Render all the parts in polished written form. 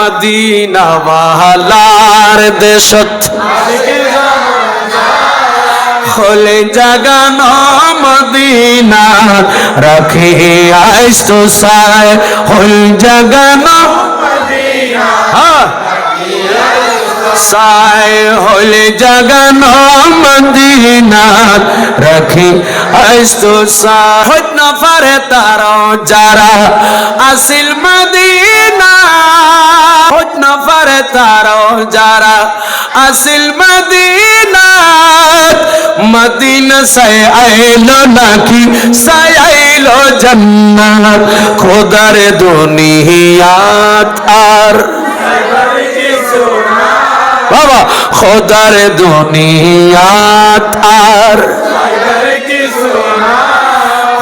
Medina ওয়ালার দেশত হলে জাগানো মদিনা রাখি আইসো সায় হল জাগানো মদিনা সায় হলে জাগানো মদিনা রাখি আইসো সায় হইত না পারে তারা যারা আসিল মদিনা হইত না পারে তারা যারা আসিল মদিনা মদিনা সায় আইলো নাকি সায় আইলো জান্নাত খোদার দুনিয়াত আর বাবা খোদার দুনিয়াত আর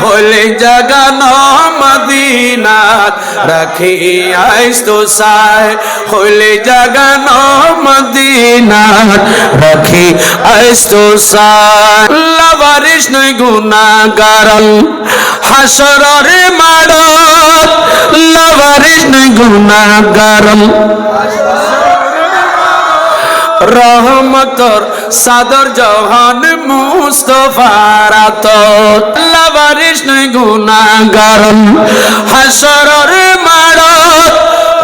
হলে জাগানো মদিনাত রাখি আইসো সায় হলে জাগানো মদিনাত রাখি আইসো সায় লাভারিস নই গুনাহগারল হাসরের মাড়ত লাভারিস নই গুনাহগারল রহমতর সাদর জহান মুস্তফার আতত লাভারিস নই গুনাহগারন হাসরের মাড়ত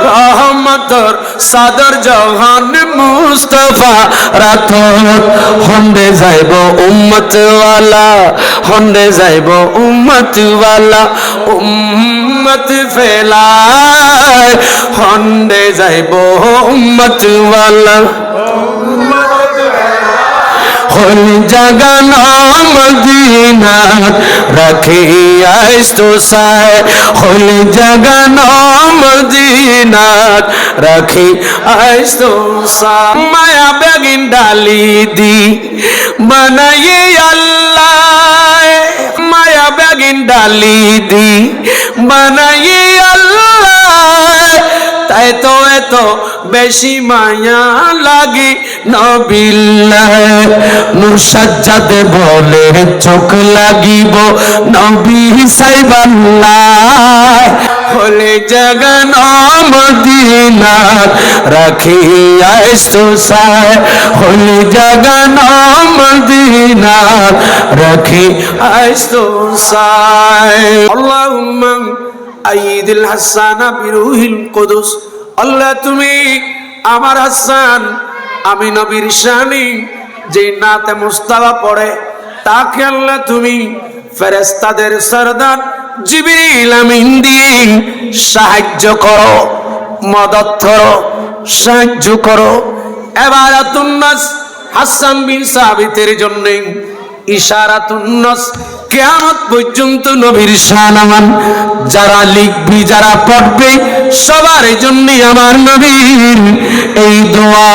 রহমতর সাদর জহান মুস্তফার আতত হন্ডে যাইব উম্মত ওয়ালা হন্ডে যাইব উম্মত ওয়ালা উম্মত ফেলায় হন্ডে যাইব উম্মত ওয়ালা হল জাগানো মদিনা রাখি আইসো সায় হল জাগানো মদিনা রাখি আইসো সায় মায়া বেগিন ডালি দি বানাইয়ে আল্লাহ মায়া বেগিন ডালি দি বানাইয়ে আল্লাহ তাই তো এত বেশি মায়া লাগি নবিল্লাহ নূর সাজ্জাদে বলে চোখ লাগিব নবী সাইবাল্লাহ হলে জাগানো মদিনা রাখি আইসো সায় হলে জাগানো মদিনা রাখি আইসো সায় আল্লাহুম্মা আইদিল হাসানা বিরুহিল কুদুস আল্লাহ তুমি আমার হাসান আমি নবীর শানি যে নাতে মুস্তাফা পড়ে তাকে আল্লাহ তুমি ফেরেশতাদের সরদার জিবরিল আমিন দিয়ে সাহায্য করো মদদ করো সাহায্য করো ইবারাতুন নাস হাসান বিন সাবিতের জন্য ইশারাতুন নাস কিয়ামত পর্যন্ত নবীর শানামান যারা লিখবি যারা পড়বে সবার জন্য আমার নবীর এই দোয়া